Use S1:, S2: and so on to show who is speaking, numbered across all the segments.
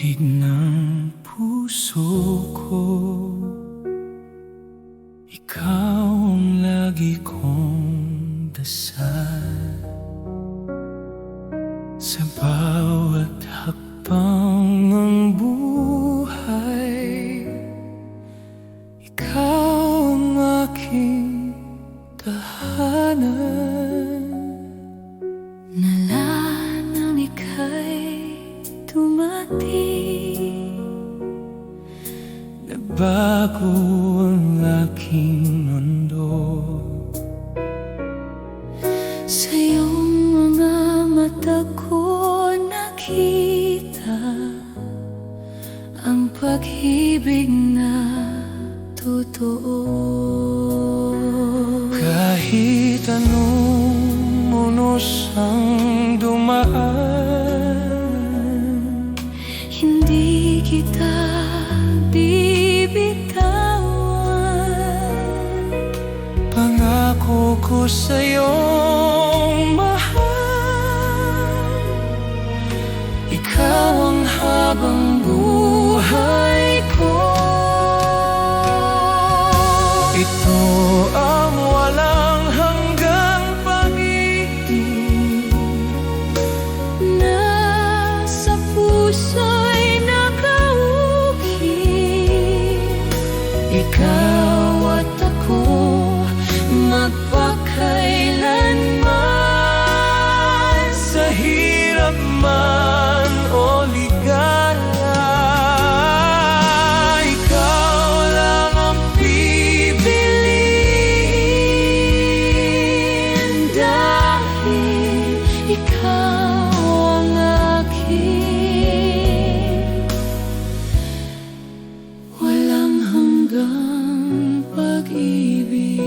S1: titig ng puso ko. Ikaw ang lagi kong dasal sa bawat hakbang ng buhay. Ikaw ang aking tahanan.
S2: Nalaan ang ika'y dumating,
S1: Nabago ang aking mundo.
S2: sa iyong mga mata ko nakita ang pag-ibig na totoo.
S1: Kahit anong unos ang dumaan,
S2: Hindi kita bibitawan.
S1: pangako ko sa'yong mahal. Ikaw ang habang buhay ko. Ito ang walang hanggang pag-ibig.
S2: Nasa puso'y nakaukit.
S1: Ikaw
S2: At ako magpakailanman,
S1: sa hirap man o ligaya, ikaw lang ang pipiliin.
S2: dahil ikaw ang aking walang hanggang pag-ibig.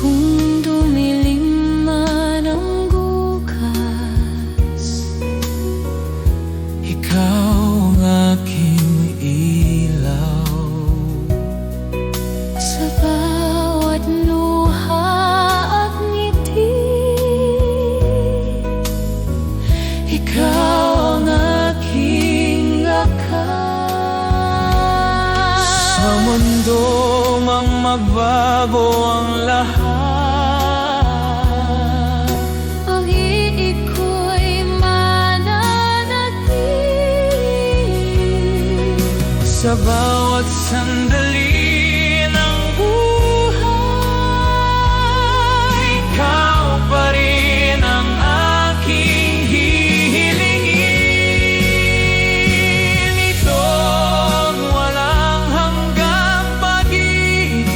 S2: Kung dumilim man ang bukas,
S1: Ikaw ang aking ilaw.
S2: sa bawat luha at ngiti, ikaw ang aking lakas.
S1: Sa mundo mang magbago ang lahat,
S2: Pag-ibig ko'y mananatili
S1: sa bawat sandali ng buhay. Ikaw pa rin ang aking hihilingin. Ito ang walang hanggang pag-ibig,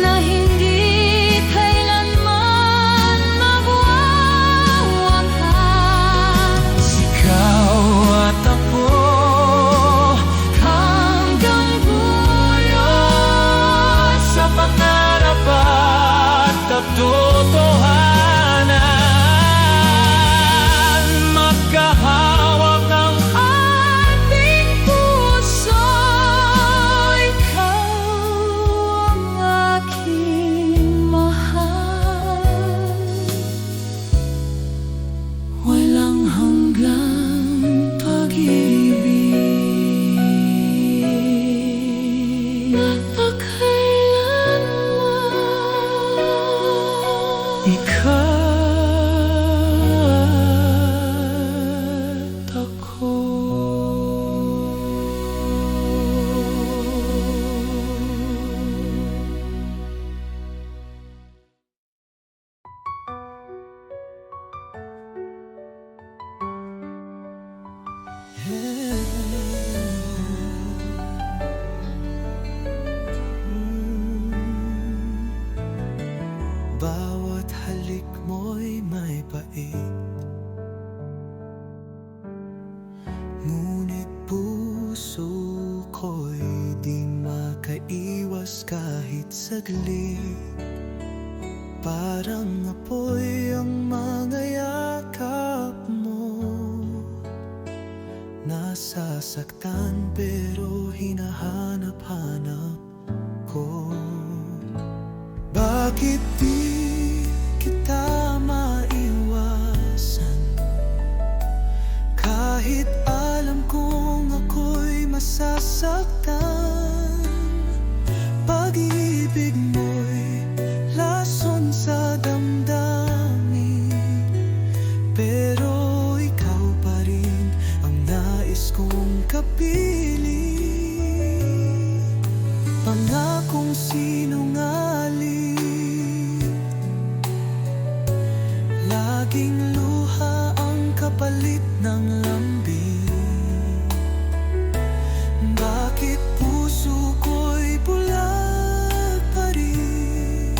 S2: na hindi kailanman magwawakas.
S1: ikaw at ako
S2: Hanggang dulo
S1: sa pangarap at katotohanan. Magkahawak ang ating puso.
S2: ikaw ang aking mahal. Walang hanggang pag-ibig. Magpakailanman
S1: Ika't ako. Bawat halik mo'y may pait, ngunit puso ko'y di makaiwas kahit saglit. Parang apoy ang mga yakap mo, nasasaktan pero hinahanap-hanap ko. Bakit di kita Laging luha ang kapalit ng lambing. Bakit puso ko'y bulag pa rin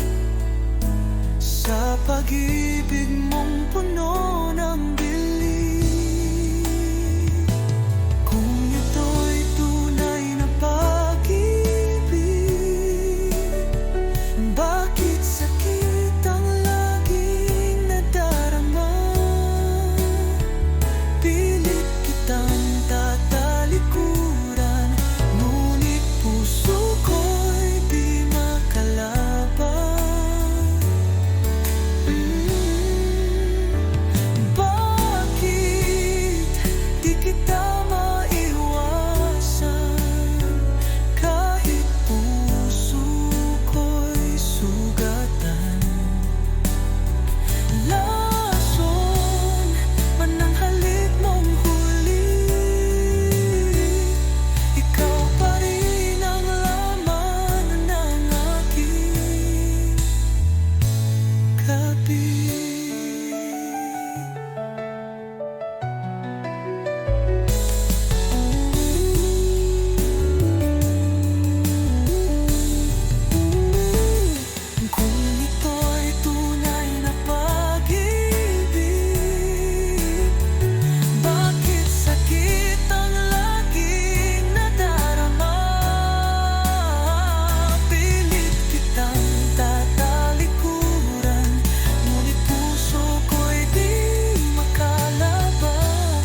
S1: sa pag-ibig mong puno ng dilim? Kung ito'y tunay na pag-ibig, bakit sakit ang laging nadarama? Pilit kitang tatalikuran, ngunit puso ko'y di makalaban. Bakit di kita maiwasan? Kahit puso ko'y sugatan, lason man ang halik mong huli, ikaw pa rin ang laman ng aking gabi. Kung ito'y tunay na pag-ibig, bakit sakit ang laging nadarama? Pilit kitang tatalikuran, ngunit puso ko'y di makalaban.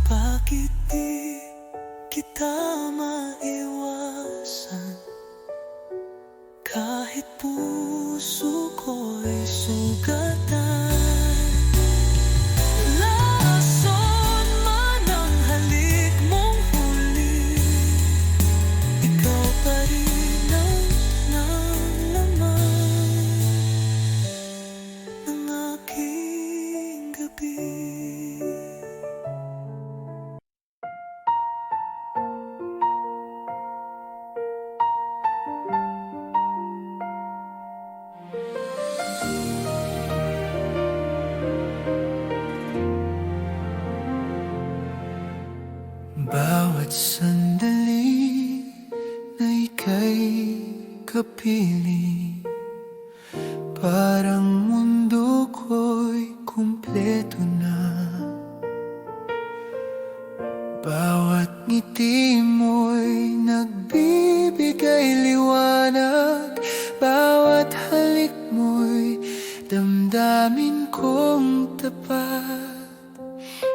S1: Bakit di kita maiwasan? Kahit puso ko'y sugatan, lason man ang halik mong huli, ikaw pa rin ang laman ng aking gabi. Bawat sandali na ika'y kapiling, parang mundo ko'y kumpleto na. Bawat ngiti mo'y nagbibigay liwanag, bawat halik mo'y damdamin kong tapat.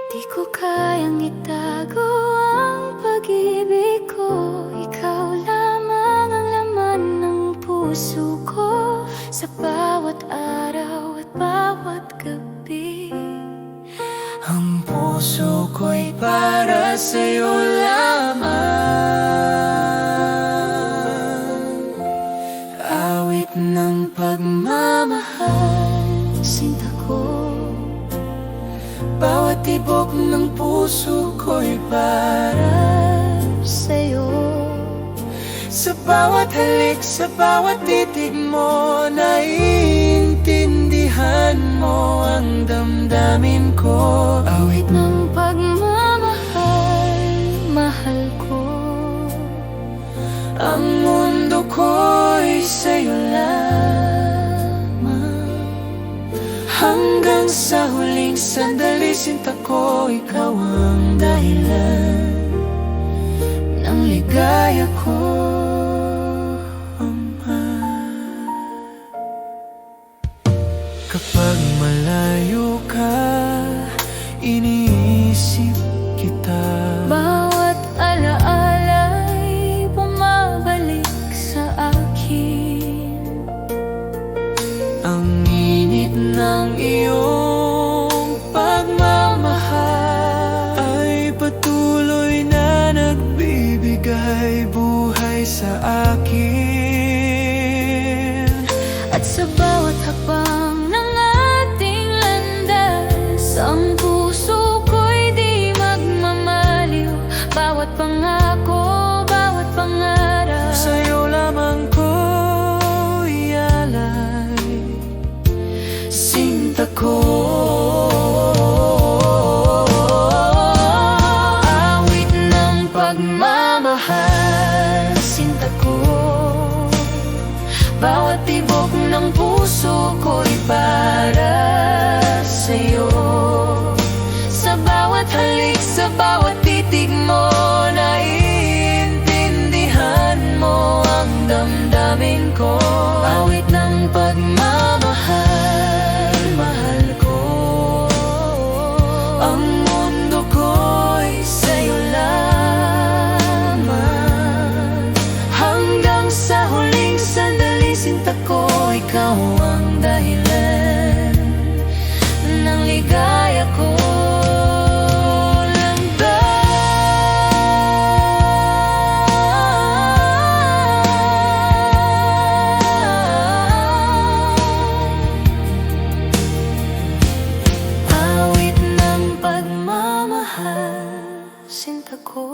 S2: Di ko kayang itago ang pag-ibig ko, ikaw lamang ang laman ng puso ko, sa bawat araw at bawat gabi.
S1: Ang puso ko'y para sa'yo lamang, awit ng pagmamahal,
S2: Sinta ko,
S1: bawat tibok ng puso ko'y para
S2: sa'yo.
S1: sa bawat halik, sa bawat titig mo, naiintindihan mo ang damdamin ko.
S2: Awit ng pagmamahal, mahal ko.
S1: Ang mundo ko'y sa'yo lamang, hanggang sa huling sandali, sinta ko, ikaw ang dahilan ng ligaya ko, Ama. Kapag malayo ka, iniisip kita.
S2: Bawat alaala'y bumabalik sa akin.
S1: Ang init ng iyong pagmamahal ay patuloy na nagbibigay buhay sa akin.
S2: At sa bawat hakbang ng ating landas, ang puso ko'y di magmamaliw. Bawat pangako, bawat pangarap,
S1: Sa'yo lamang ko bawat tibok ng puso ko'y para sa'yo. Sa bawat halik, sa bawat titig mo, naiintindihan mo ang damdamin ko. Awit ng pagmamahal, mahal ko. Ang mundo ko'y sa'yo lamang. Hanggang sa huling sandali, sinta ko, ikaw ang dahilan ng ligaya ko. Sinta ko,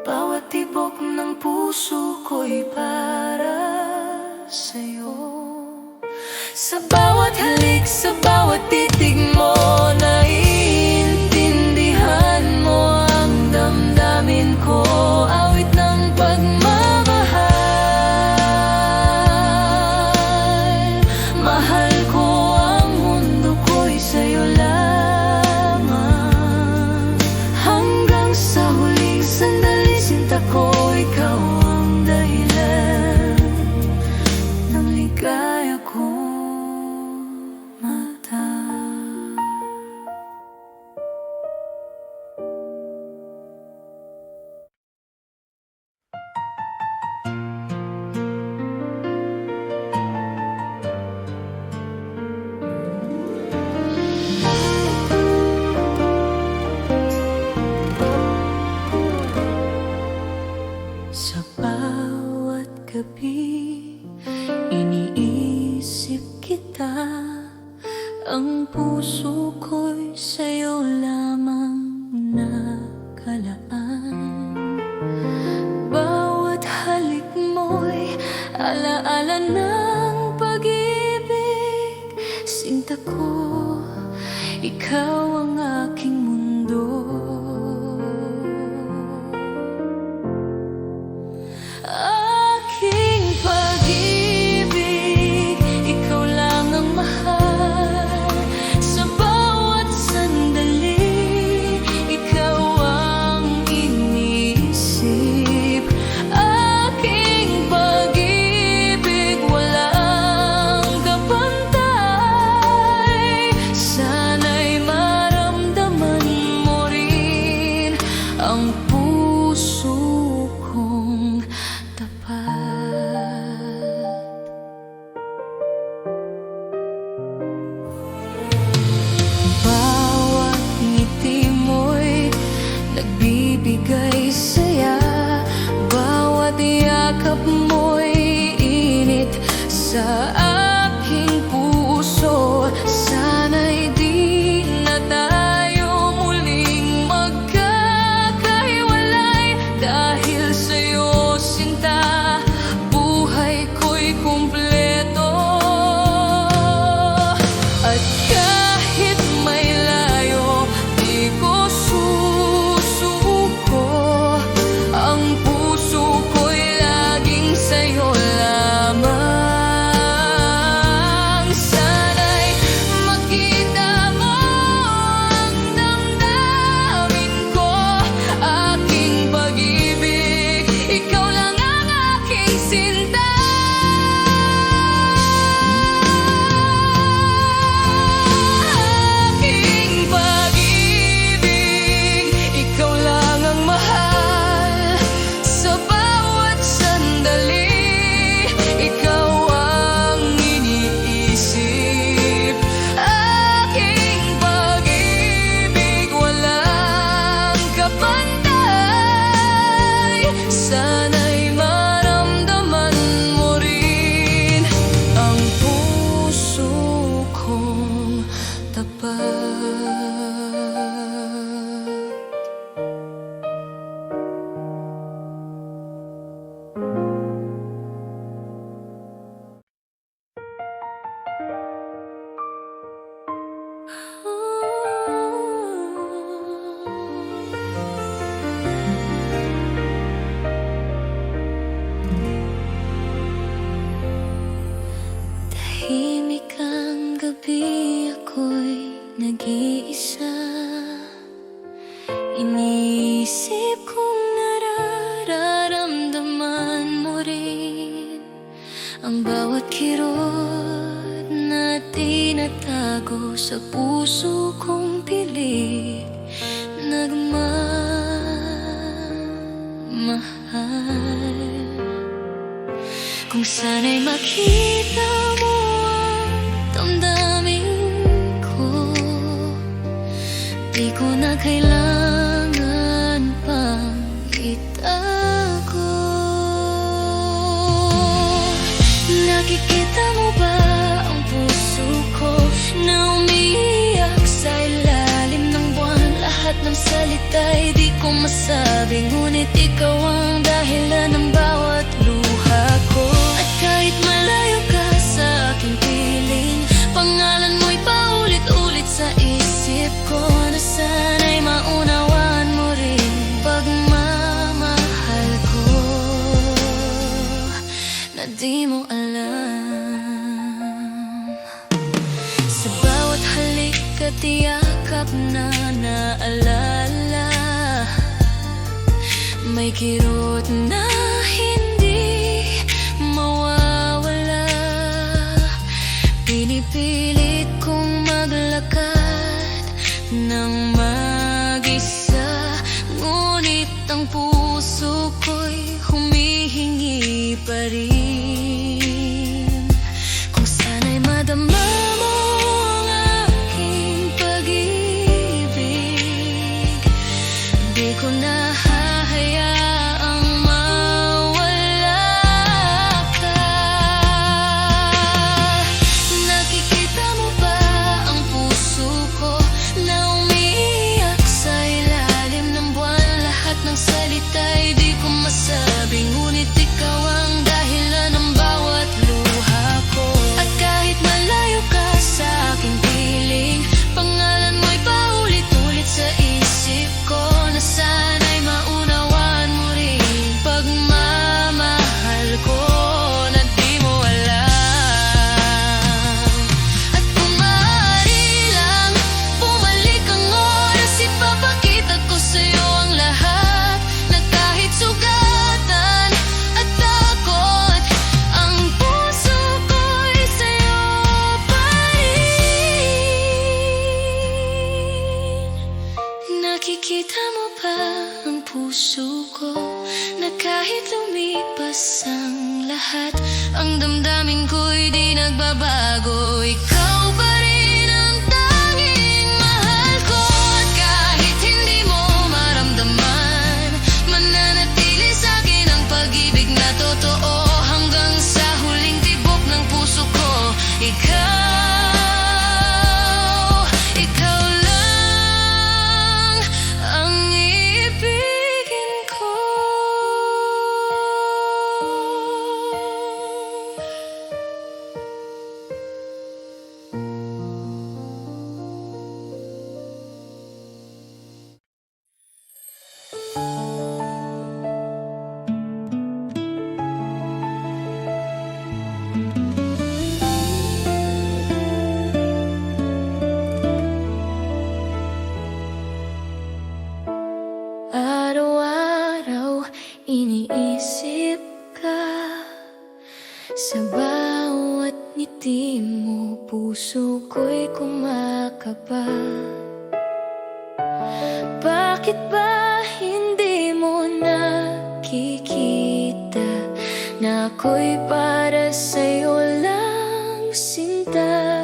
S1: bawat tibok ng puso ko'y para sa'yo. Sa bawat halik, sa bawat titig mo, naiintindihan mo ang damdamin ko. Awit ng pagmamahal, mahal ko, ang mundo ko'y sa'yo lamang. Sa huling sandali, sinta ko, ikaw ang dahilan ng ligaya kong mata. Sa bawat gabi, iniisip kita. Ang puso ko'y sa'yo lamang nakalaan. Bawat halik mo'y alaala ng pag-ibig. Sinta ko, ikaw ang aking mundo. Sana'y maramdaman
S2: gabi ako'y nag-iisa. Iniisip kong nararamdaman mo rin ang bawat kirot na tinatago sa puso kong pilit nagmamahal. Kung sana'y makita mo ang damdamin ko, di ko na kailangan pang itago. Nakikita mo ba ang puso ko na umiiyak sa ilalim ng buwan? Lahat ng salita'y di ko masabi, ngunit ikaw ang dahilan ng bawat luha ko. At kahit malayo ka sa aking piling, pangalan mo'y paulit-ulit sa isip ko, na sana'y maunawaan mo rin pagmamahal ko na di mo alam. Sa bawat halik at yakap na naalala, may kirot na hindi mawawala. Pinipilit kong maglakad ng mag-isa, ngunit ang puso ko'y humihingi pa rin. Kung sana'y madama mo ang aking pag-ibig, di ko na hahayaang mawala ka. Nakikita mo ba ang puso ko na umiiyak sa ilalim ng buwan? Lahat ng salita'y di ko masabi, ngunit ikaw ang dahilan ng bawat luha ko. At kahit malayo ka sa aking piling, pangalan mo'y paulit-ulit sa isip ko, na sana'y maunawaan mo rin pagmamahal ko na di mo alam. At kung maaari lang, bumalik ang oras, ipapakita ko sa'yo ang lahat, na kahit sugatan at takot, ang puso ko'y sa'yo pa rin. Nakikita mo ba ang puso ko na kahit lumipas ang lahat, ang damdamin ko'y di nagbabago? Ikaw pa rin ang tanging mahal ko. At kahit hindi mo maramdaman, mananatili sa'kin ang pag-ibig na totoo, hanggang sa huling tibok ng puso ko. Ikaw lang ang ibigin ko. Araw-araw iniisip ka, sa bawat ngiti mo puso ko'y kumakaba. Bakit ba hindi mo nakikita na ako'y para sa'yo lang, sinta?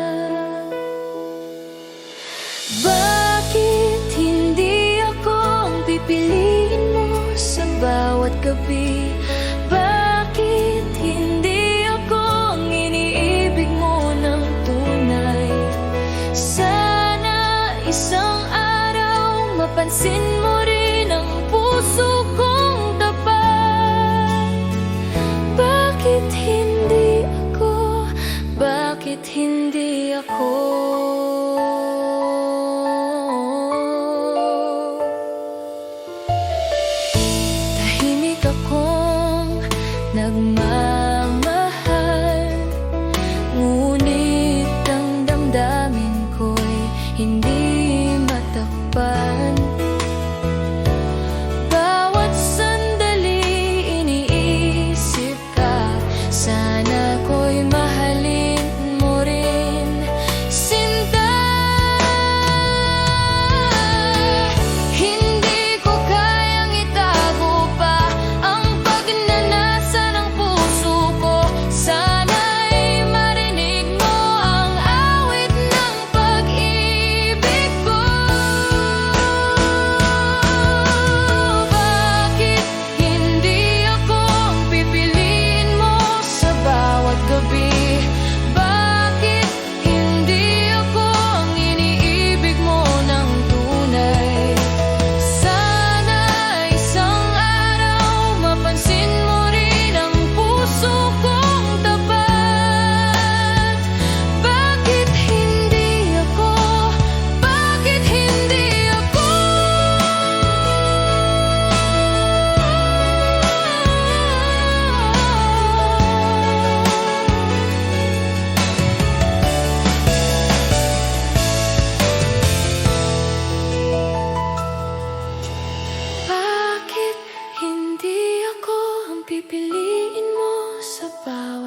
S2: Bakit hindi ako ang pipiliin mo sa bawat gabi? Bakit hindi ako ang iniibig mo ng tunay? Sana isang araw mapansin mo rin ang puso kong tapat. Bakit hindi ako? Bakit hindi ako? Tahimik akong nagmamahal, ngunit ang damdamin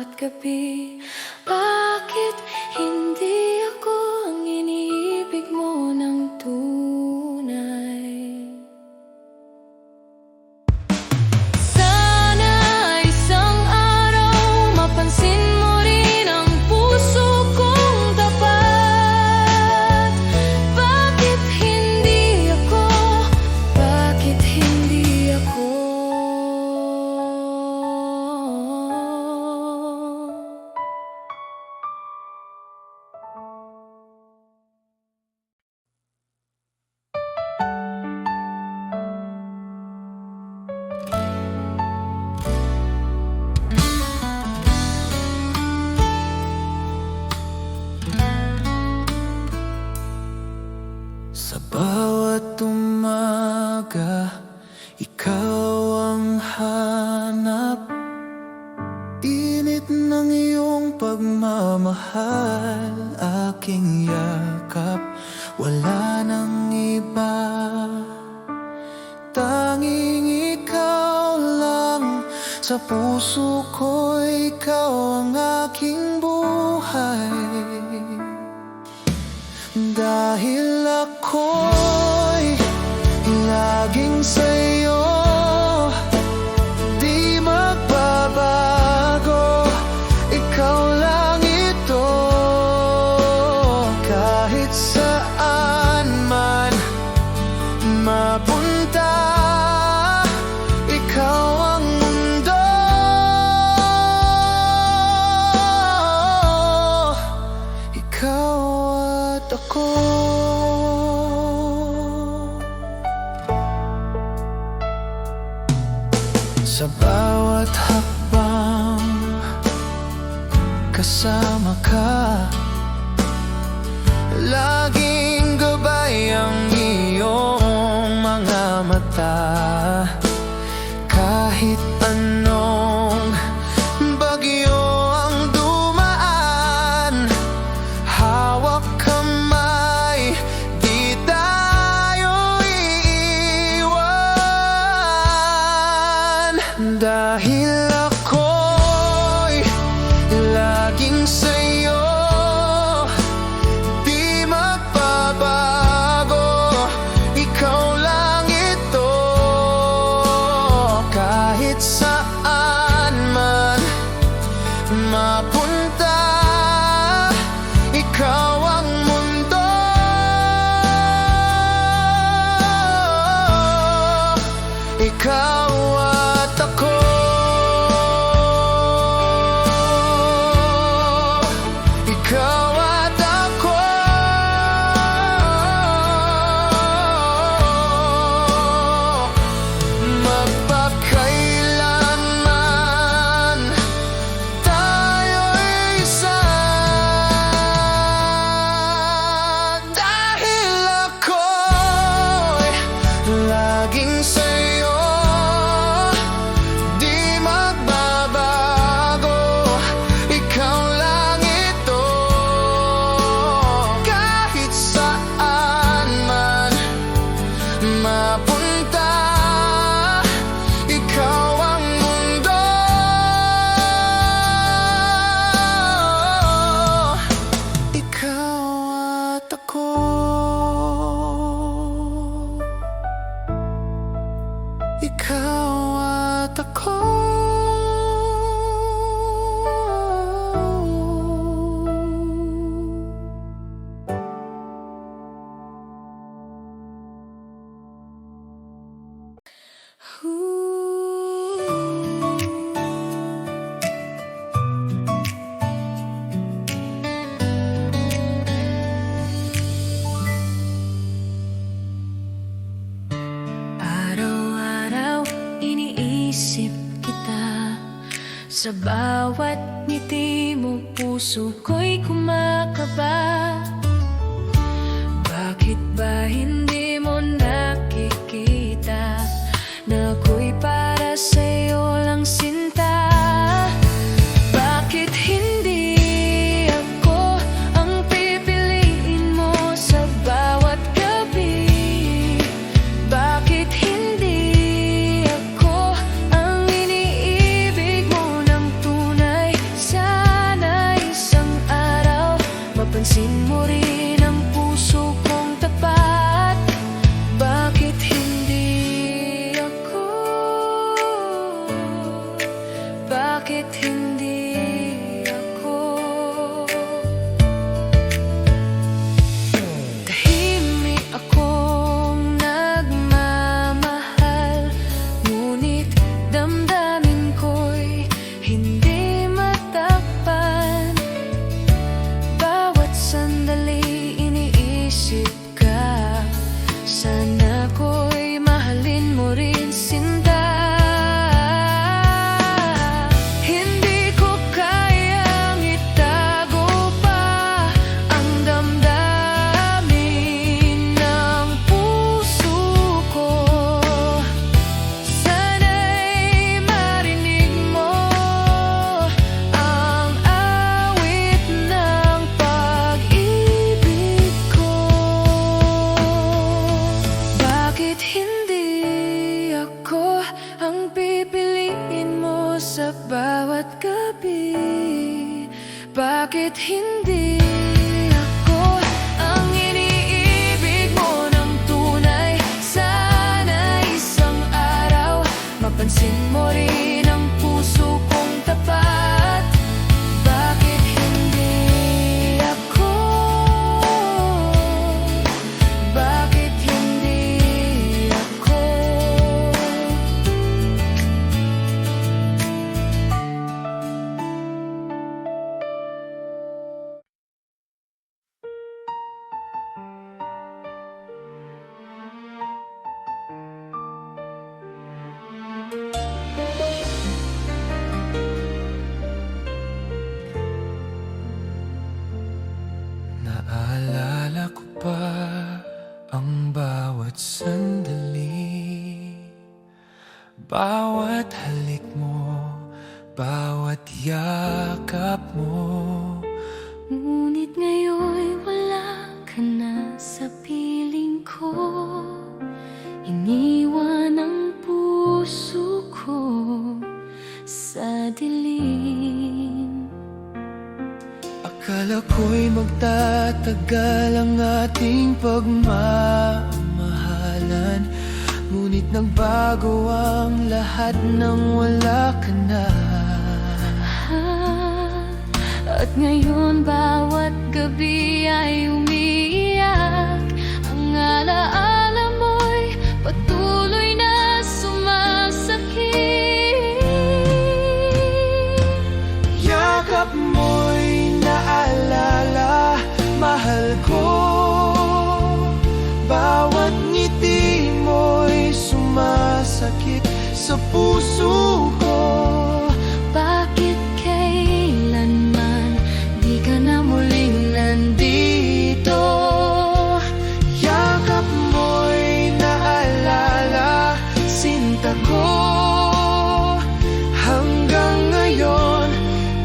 S2: bawat gabi. Bakit hindi ako ang iniibig mo ng tunay? Sana isang araw mapansin mo rin ang puso kong tapat. Bakit hindi ako? Bakit hindi ako?
S1: Sa bawat umaga, ikaw ang hanap. Init ng iyong pagmamahal, aking yakap. Wala nang iba, tanging ikaw lang. Sa puso ko, ikaw ang aking buhay. Dahil ako'y laging sa'yo, di magbabago. Ikaw lang ito, kahit saan man mapunta. Ikaw ang mundo, ikaw at ako. Sa bawat hakbang, kasama ka. Laging gabay ang iyong mga mata. Kahit anong bagyo ang dumaan, hawak kamay, di tayo iiwan. Dahil ako'y laging sa'yo, di magbabago. Ikaw lang ito, kahit saan man mapunta. Ikaw ang mundo, ikaw at ako. Ikaw at ako. Magpakailanman tayo'y isa. Dahil ako'y laging sa'yo, di magbabago. Ikaw lang ito, kahit saan man mapunta. Ikaw ang mundo, ikaw at ako. Ikaw at ako.
S2: Araw-araw iniisip kita. Sa bawat ngiti mo, puso ko'y kumakaba. Bakit ba hindi mo nakikita na ako'y para sa'yo lang sinta? Bakit hindi ako ang pipiliin mo sa bawat gabi? Bakit hindi ako ang iniibig mo ng tunay? Sa Mapansin mo rin ang puso kong tapat. Bakit hindi ako? Bakit hindi ako? Tahimik akong nagmamahal, ngunit damdamin ko'y hindi matakpan. Bawat sandali iniisip ka, sana ko'y mahalin mo rin, sinta. Hindi ko kayang itago pa ang damdamin ng puso ko. Sana'y marinig mo ang awit ng pag-ibig ko. Bakit hindi ako ang pipiliin mo sa bawat gabi? Bakit hindi ako ang iniibig mo ng tunay? Sana isang araw mapansin mo rin ang puso kong tapat. Bakit hindi ako? Bakit hindi ako?
S1: Naalala ko pa ang bawat sandali, bawat halik mo, bawat yakap mo.
S2: Ngunit ngayon'y wala ka na sa piling ko. Iniwan ang puso ko sa dilim.
S1: Akala ko'y magtatagal ang ating pagmamahalan, ngunit nagbago ang lahat nang wala ka na.
S2: At ngayon bawat gabi ay umiiyak. Ang alaala mo'y patuloy na sumasakit.
S1: Yakap mo'y naalala, mahal ko. Bawat ngiti mo'y sumasakit sa puso ko.
S2: Bakit kailanman di ka na muling nandito?
S1: Yakap mo'y naalala, sinta ko. Hanggang ngayon,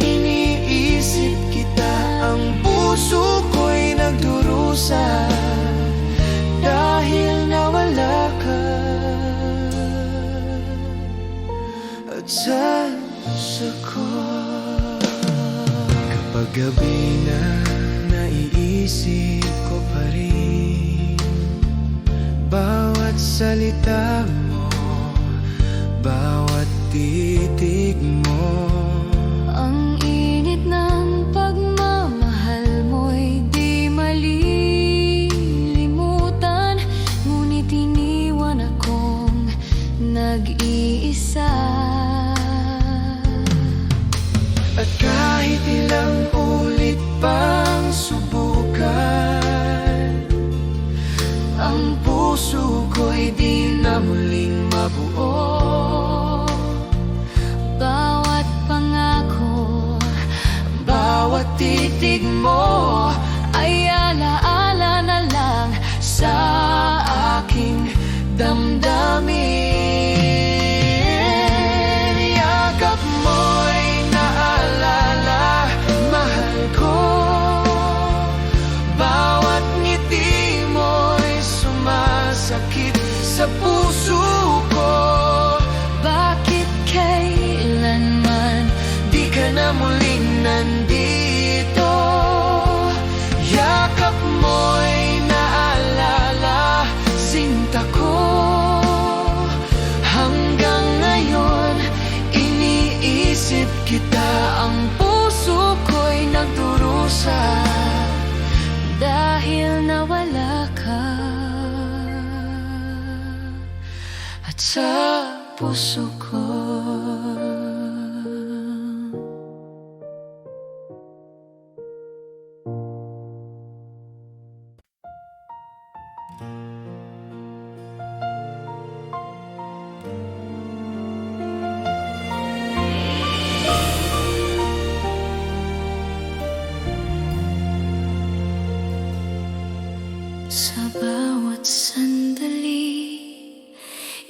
S1: iniisip kita. Ang puso ko'y nagdurusa dahil nawala ka. At sa puso ko, kapag gabi na naiisip ko pa rin bawat salita mo, bawat titig mo.
S2: Ang init ng pagmamahal mo'y di malilimutan, ngunit iniwan akong nag-iisa.
S1: At kahit ilang ulit pang subukan, ang puso ko'y di na muling mabuo.
S2: Bawat pangako,
S1: Bawat titig mo
S2: ay alaala na lang sa aking damdamin.
S1: yakap mo'y naalala, mahal ko. Bawat ngiti mo'y sumasakit sa puso ko.
S2: Bakit kailanman
S1: Di ka na muling nandito.
S2: puso ko. Sa bawat sandali,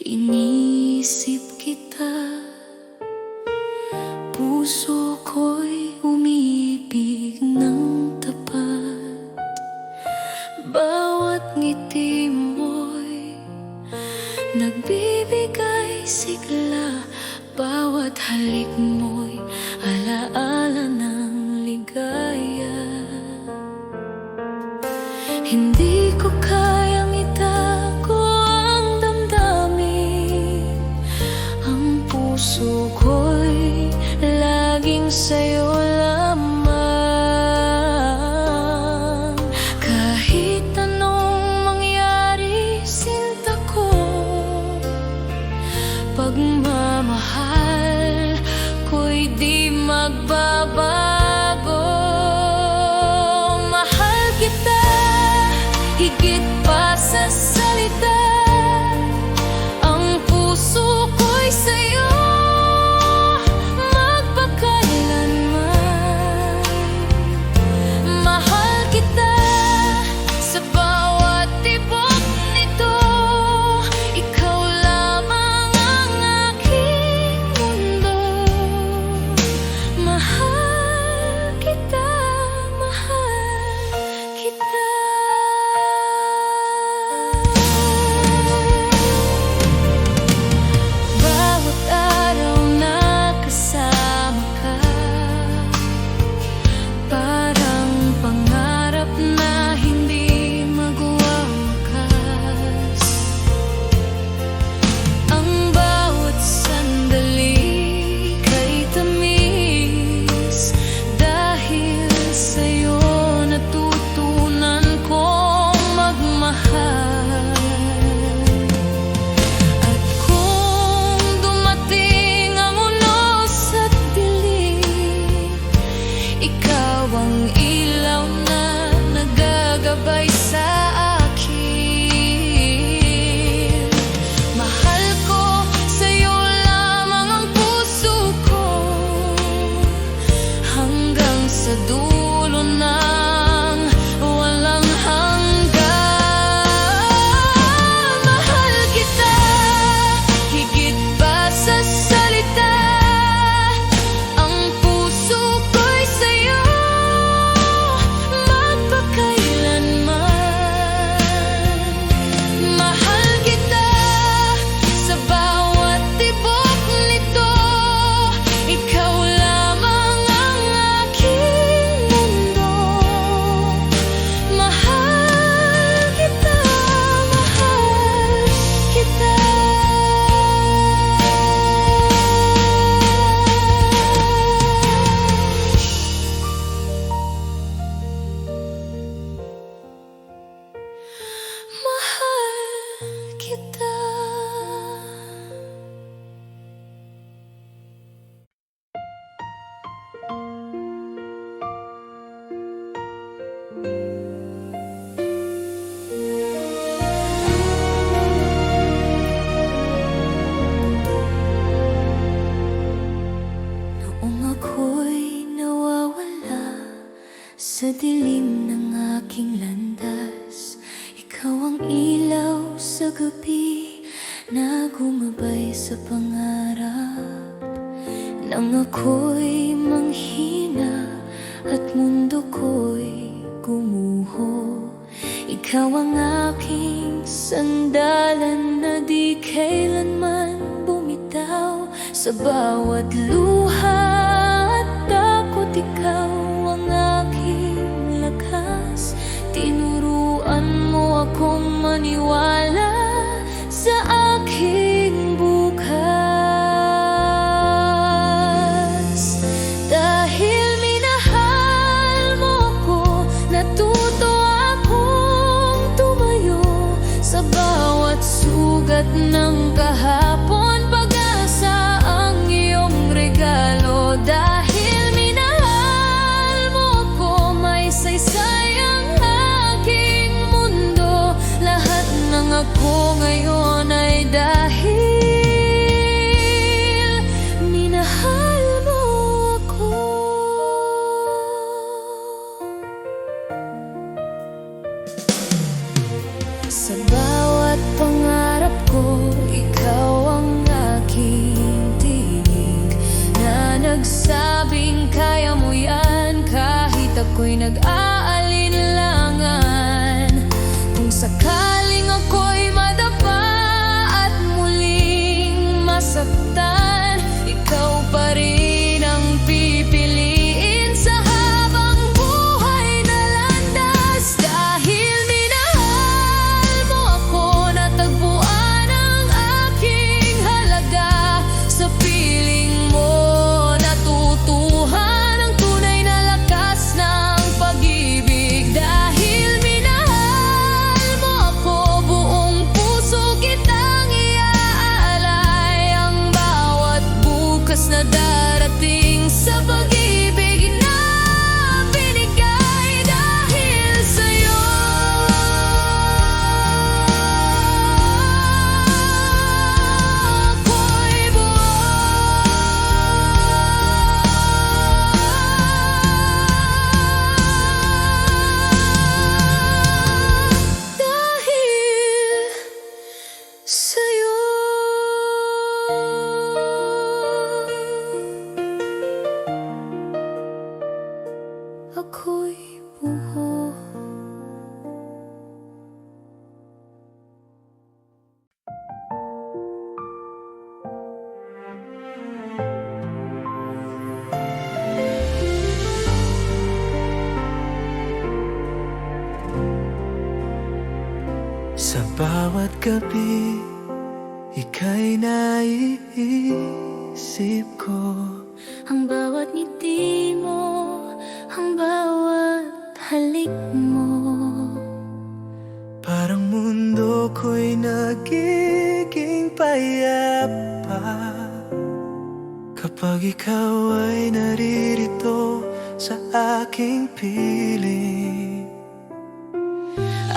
S2: iniisip kita. Puso ko'y umiibig ng tapat. Bawat ngiti mo'y nagbibigay sigla. Bawat halik mo'y alaala ng ligaya. Hindi ko kayang itago ang damdamin. Ang puso ko'y laging sa'yo lamang. Kahit anong mangyari, sinta ko, pagmamahal ko'y di magbabago. Mahal kita higit pa sa salita. Ang puso ko'y sa'yo magpakailanman. Mahal kita sa bawat tibok nito. Ikaw lamang ang aking mundo. Mahal kita, mahal kita. Bawat araw na kasama ka, parang pangarap na hindi magwawakas. Ang bawat sandali kay tamis. Dahil sa'yo natutunan kong magmahal. At kung dumating ang unos at dilim, ikaw ang ilaw na nagagabay sa akin. Mahal ko, sa'yo lamang ang puso ko, hanggang sa dulo ng walang hanggan. Mahal kita higit pa sa salita. Ang puso ko'y sa'yo magpakailanman. Mahal kita sa bawat tibok nito. Ikaw lamang ang aking mundo. Mahal kita, mahal kita. Mahal kita. Noong ako'y nawawala sa dilim ng aking landas, ikaw ang ilaw sa gabi na gumabay sa pangarap. Nang ako'y manghina at mundo ko'y gumuho, ikaw ang aking sandalan na di kailanman bumitaw. Sa bawat luha at takot, ikaw ang aking lakas. Tinuruan mo akong maniwala sa aking bukas. Dahil minahal mo ako, natuto akong tumayo. Sa bawat sugat ng kahapon, pag ako'y nag-aalinlangan. Kung sakaling ako'y madapa at muling masaktan, ikaw pa rin ang pipiliin sa habang buhay na landas. Dahil minahal mo ako, natagpuan ang aking halaga. Sa piling mo natutuhan ang tunay na lakas ng pag-ibig. Dahil minahal mo ako, buong puso kitang iaalay. Ang bawat bukas na darating sa pag-ibig na binigay dahil sa'yo. Ako'y buhay dahil sa'yo. Ako'y buhay.
S1: Sa bawat gabi, ika'y naiisip ko.
S2: Ang bawat ngiti mo, ang bawat halik mo.
S1: Parang mundo ko'y nagiging payapa kapag ikaw ay naririto sa aking piling.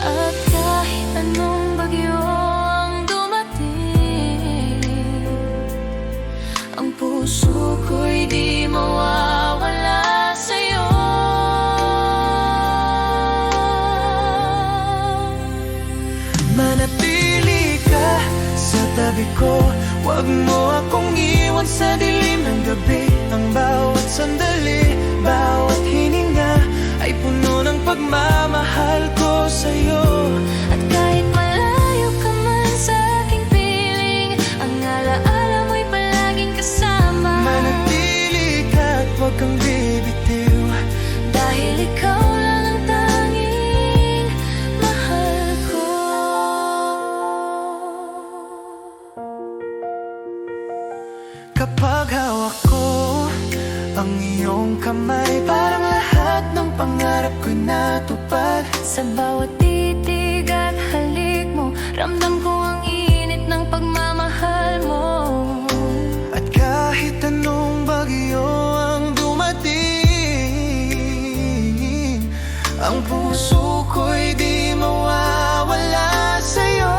S2: At kahit anong bagyo ang dumating, ang puso ko'y di mawawala sa'yo.
S1: Manatili ka sa tabi ko, huwag mo akong iwan sa dilim ng gabi. Ang bawat sandali, bawat hininga ay puno ng pagmamahal ko sa'yo.
S2: At kahit malayo ka man sa aking piling, ang alaala mo'y palaging kasama.
S1: Manatili ka at huwag kang bibitiw,
S2: Dahil ikaw lang ang tanging mahal ko.
S1: kapag hawak ko ang iyong kamay, parang lahat ng pangarap ko'y natupad.
S2: Sa bawat titig at halik mo, ramdam ko ang init ng pagmamahal mo.
S1: At kahit anong bagyo ang dumating, ang puso ko'y di mawawala sa'yo.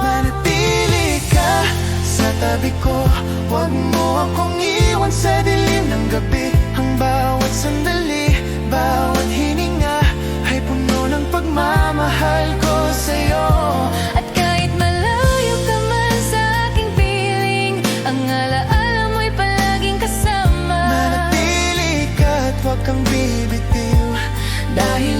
S1: Manatili ka sa tabi ko, huwag mo akong iwan sa dilim ng gabi. Ang bawat sandali, bawat hininga ay puno ng pagmamahal ko sa'yo.
S2: At kahit malayo ka man sa aking piling, ang alaala mo'y palaging kasama.
S1: Manatili ka at huwag kang bibitiw,
S2: Dahil